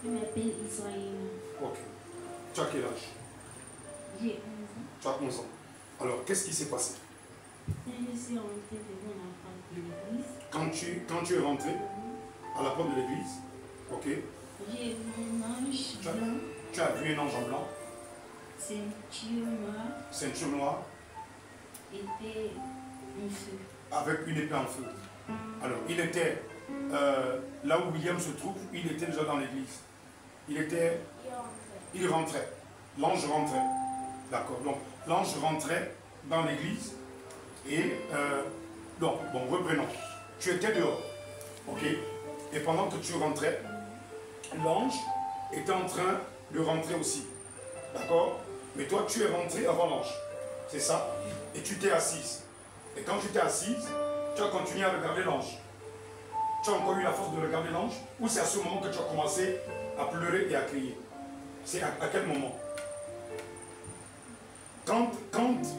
Je m'appelle Israël. Ok. Tu as quel âge? J'ai 11 ans. Tu as 11 ans. Alors, qu'est-ce qui s'est passé? Je suis rentrée devant la porte de l'église. Quand tu es rentré à la porte de l'église, ok. J'ai vu un ange blanc. Tu as vu un ange en blanc. Ceinture noire. Ceinture noire. Épée en feu. Avec une épée en feu. Alors, il était là où William se trouve, il était déjà dans l'église. Il rentrait. L'ange rentrait. D'accord. Donc, l'ange rentrait dans l'église et donc, bon, reprenons. Tu étais dehors. Ok. Et pendant que tu rentrais, l'ange était en train de rentrer aussi. D'accord. Mais toi, tu es rentré avant l'ange. C'est ça. Et tu t'es assise. Et quand tu t'es assise, tu as continué à regarder l'ange. Tu as encore eu la force de regarder l'ange? Ou c'est à ce moment que tu as commencé à pleurer et à crier? C'est à quel moment? Quand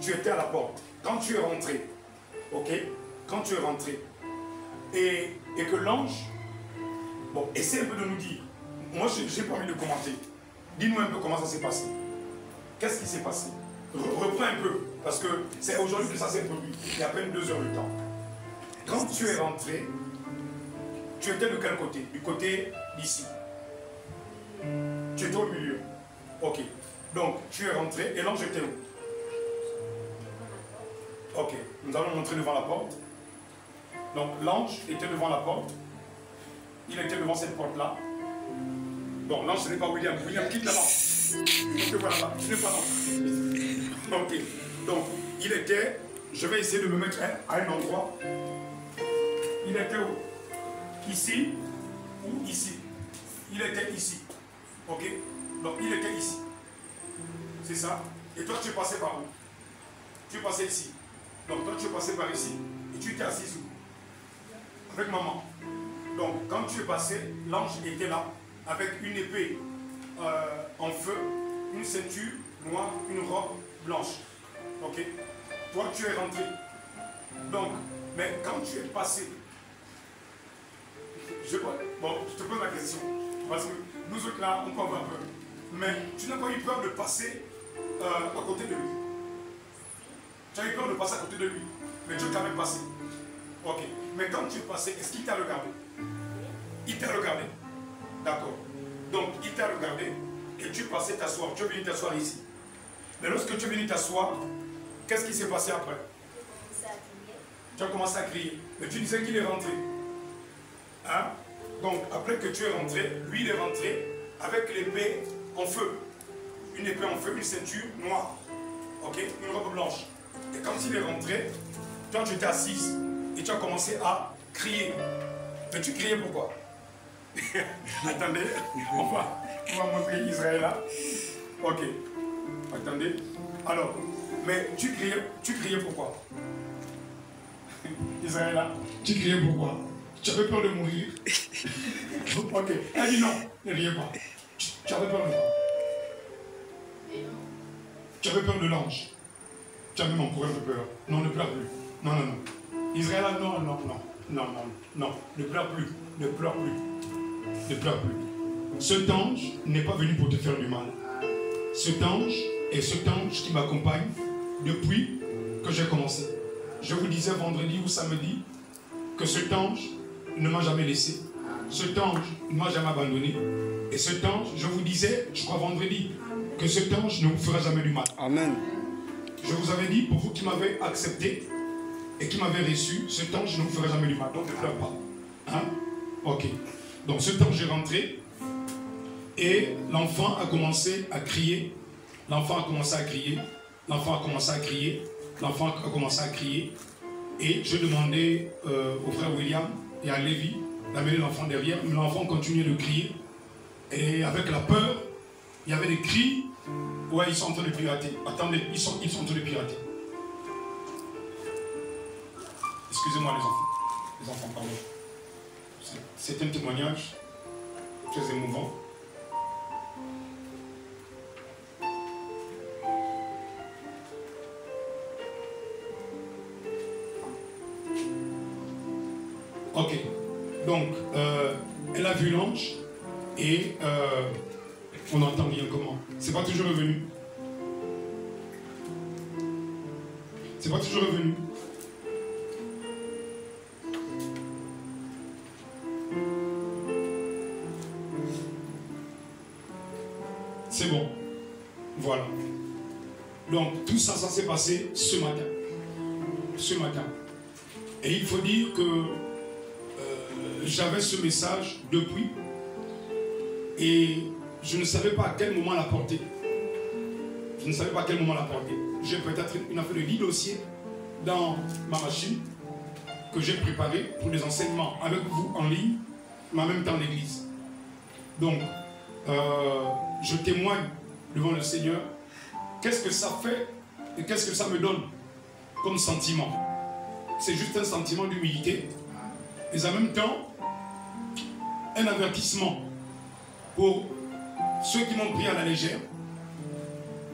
tu étais à la porte, quand tu es rentré, ok? Quand tu es rentré, et que l'ange, bon, essaie un peu de nous dire. Moi, je n'ai pas envie de commenter. Dis-nous un peu comment ça s'est passé. Qu'est-ce qui s'est passé? Reprends un peu, parce que c'est aujourd'hui que ça s'est produit. Il y a à peine 2 heures de temps. Quand tu es rentré, tu étais de quel côté? Du côté d'ici. Tu étais au milieu. Ok. Donc, tu es rentré et l'ange était où? Ok. Nous allons montrer devant la porte. Donc, l'ange était devant la porte. Il était devant cette porte-là. Bon, l'ange, ce n'est pas William. William, quitte là-bas. Donc, voilà là. Tu n'es pas là. Ok. Donc, il était... Je vais essayer de me mettre à un endroit. Il était où? Ici ou ici? Il était ici. Ok? Donc il était ici. C'est ça? Et toi tu es passé par où? Tu es passé ici. Donc toi tu es passé par ici. Et tu t'es assise où? Avec maman. Donc quand tu es passé, l'ange était là. Avec une épée en feu, une ceinture noire, une robe blanche. Ok? Toi tu es rentré. Donc, mais quand tu es passé, je te pose la question, parce que nous autres là, on peut avoir peur. Mais tu n'as pas eu peur de passer à côté de lui. Tu as eu peur de passer à côté de lui, mais tu es quand même passé. Ok. Mais quand tu es passé, est-ce qu'il t'a regardé? Il t'a regardé. D'accord. Donc, il t'a regardé et tu es passé t'asseoir. Tu es venu t'asseoir ici. Mais lorsque tu es venu t'asseoir, qu'est-ce qui s'est passé après? Tu as commencé à crier. Mais tu disais qu'il est rentré. Hein? Donc, après que tu es rentré, lui il est rentré avec l'épée en feu. Une épée en feu, une ceinture noire. Ok? Une robe blanche. Et quand il est rentré, toi tu t'es assise et tu as commencé à crier. Mais tu criais pourquoi? Attendez, on va montrer Israël là. Ok. Attendez. Alors, mais tu criais pourquoi? Israël là, tu criais pourquoi? Tu avais peur de mourir? Ok. Elle dit non, ne riez pas. Tu avais peur de quoi? Tu avais peur de l'ange. Tu avais mon courage de peur. Non, ne pleure plus. Non, non, non. Israël, non, non, non. Non, non, non. Ne pleure plus. Ne pleure plus. Ne pleure plus. Cet ange n'est pas venu pour te faire du mal. Cet ange est cet ange qui m'accompagne depuis que j'ai commencé. Je vous disais vendredi ou samedi que cet ange ne m'a jamais laissé. Cet ange ne m'a jamais abandonné. Et cet ange, je vous disais, je crois vendredi, que cet ange ne vous fera jamais du mal. Amen. Je vous avais dit, pour vous qui m'avez accepté et qui m'avez reçu, cet ange ne vous fera jamais du mal. Donc ne pleure pas. Hein? Ok. Donc cet ange est rentré et l'enfant a commencé à crier. L'enfant a commencé à crier. L'enfant a commencé à crier. L'enfant a commencé à crier. Et je demandais au frère William et à Lévi d'amener l'enfant derrière. Mais l'enfant continuait de crier. Et avec la peur, il y avait des cris. Ouais, ils sont en train de pirater. Attendez, ils sont en train de pirater. Excusez-moi les enfants. Les enfants, pardon. C'est un témoignage très émouvant. Ok. Donc, elle a vu l'ange Et on n'entend rien comment. C'est pas toujours revenu. C'est pas toujours revenu. C'est bon. Voilà. Donc tout ça, ça s'est passé ce matin. Ce matin. Et il faut dire que j'avais ce message depuis et je ne savais pas à quel moment l'apporter. Je ne savais pas à quel moment l'apporter. J'ai peut-être une affaire de 10 dossiers dans ma machine que j'ai préparé pour les enseignements avec vous en ligne, mais en même temps l'église. Donc, je témoigne devant le Seigneur. Qu'est-ce que ça fait et qu'est-ce que ça me donne comme sentiment? C'est juste un sentiment d'humilité. Et en même temps, un avertissement pour ceux qui m'ont pris à la légère,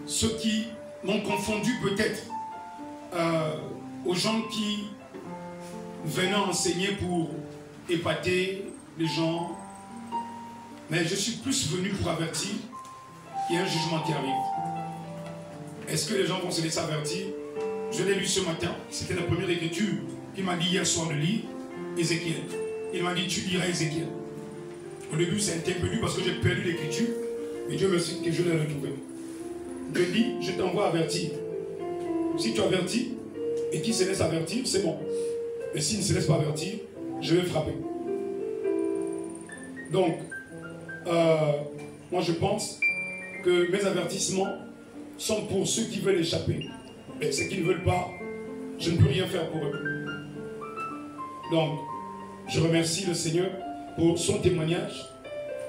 ceux qui m'ont confondu peut-être aux gens qui venaient enseigner pour épater les gens. Mais je suis plus venu pour avertir qu'il y a un jugement qui arrive. Est-ce que les gens vont se laisser avertir? Je l'ai lu ce matin, c'était la première écriture qu'il m'a dit hier soir de lire, Ézéchiel. Il m'a dit, tu liras Ézéchiel. Au début, c'est un peu dur parce que j'ai perdu l'écriture, mais Dieu merci que je l'ai retrouvé. Dieu dit, je t'envoie avertir. Si tu avertis, et qu'il se laisse avertir, c'est bon. Mais s'il ne se laisse pas avertir, je vais frapper. Donc, moi je pense que mes avertissements sont pour ceux qui veulent échapper. Et ceux qui ne veulent pas, je ne peux rien faire pour eux. Donc, je remercie le Seigneur pour son témoignage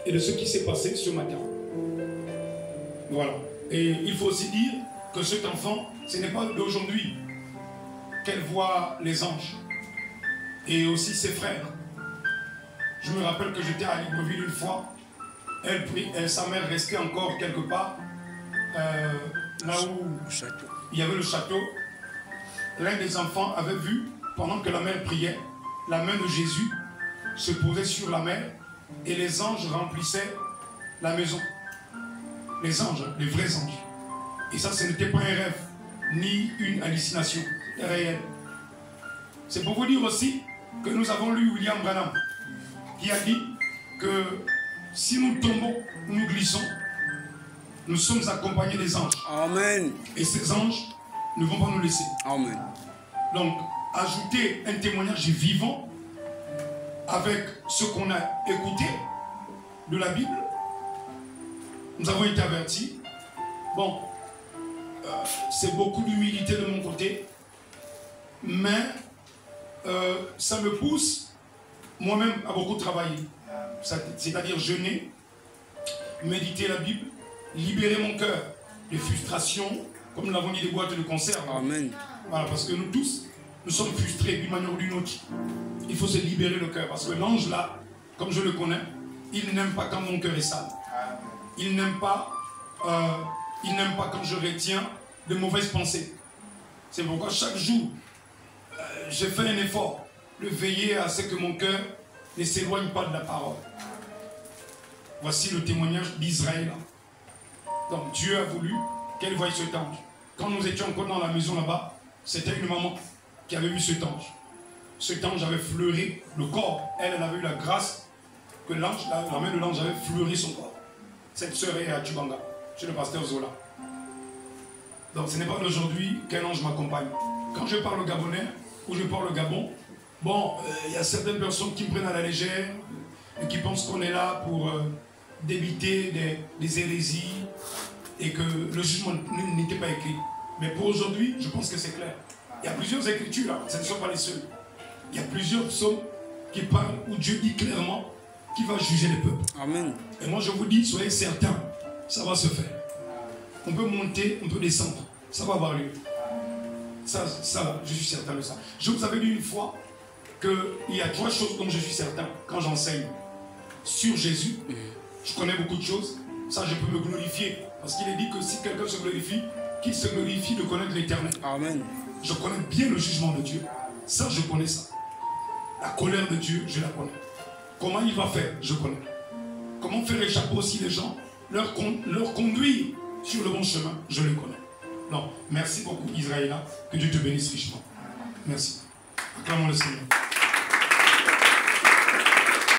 et de ce qui s'est passé ce matin. Voilà. Et il faut aussi dire que cet enfant, ce n'est pas d'aujourd'hui qu'elle voit les anges. Et aussi ses frères. Je me rappelle que j'étais à Libreville une fois. Sa mère restait encore quelque part. Là où il y avait le château. L'un des enfants avait vu, pendant que la mère priait, la main de Jésus se posait sur la mer et les anges remplissaient la maison. Les anges, les vrais anges. Et ça, ce n'était pas un rêve, ni une hallucination. C'était réel. C'est pour vous dire aussi que nous avons lu William Branham, qui a dit que si nous tombons, nous glissons, nous sommes accompagnés des anges. Amen. Et ces anges ne vont pas nous laisser. Amen. Donc, ajouter un témoignage vivant avec ce qu'on a écouté de la Bible. Nous avons été avertis. Bon, c'est beaucoup d'humilité de mon côté, mais ça me pousse moi-même à beaucoup travailler. C'est-à-dire jeûner, méditer la Bible, libérer mon cœur de frustration, comme nous l'avons dit, des boîtes de conserve. Amen. Voilà, parce que nous tous, nous sommes frustrés d'une manière ou d'une autre. Il faut se libérer le cœur, parce que l'ange là, comme je le connais, il n'aime pas quand mon cœur est sale. Il n'aime pas quand je retiens de mauvaises pensées. C'est pourquoi chaque jour, j'ai fait un effort de veiller à ce que mon cœur ne s'éloigne pas de la parole. Voici le témoignage d'Israël. Donc Dieu a voulu qu'elle voie cet ange. Quand nous étions encore dans la maison là-bas, c'était une maman qui avait vu cet ange. Cet ange avait fleuri le corps. Elle avait eu la grâce que l'ange, la main de l'ange avait fleuri son corps. Cette sœur est à Tubanga, chez le pasteur Zola. Donc ce n'est pas d'aujourd'hui qu'un ange m'accompagne. Quand je parle gabonais ou je parle Gabon, bon, il y a certaines personnes qui me prennent à la légère et qui pensent qu'on est là pour débiter des hérésies et que le jugement n'était pas écrit. Mais pour aujourd'hui, je pense que c'est clair. Il y a plusieurs écritures, ce ne sont pas les seules. Il y a plusieurs psaumes qui parlent où Dieu dit clairement qu'il va juger les peuples. Amen. Et moi je vous dis, soyez certains, ça va se faire. On peut monter, on peut descendre, ça va avoir lieu. Ça, je suis certain de ça. Je vous avais dit une fois qu'il y a 3 choses dont je suis certain quand j'enseigne sur Jésus. Je connais beaucoup de choses, ça je peux me glorifier. Parce qu'il est dit que si quelqu'un se glorifie, qu'il se glorifie de connaître l'Éternel. Amen. Je connais bien le jugement de Dieu. Ça, je connais ça. La colère de Dieu, je la connais. Comment il va faire, je connais. comment faire échapper aussi les gens, leur conduire sur le bon chemin, je le connais. Donc, merci beaucoup Israël, que Dieu te bénisse richement. Merci. Acclamons le Seigneur.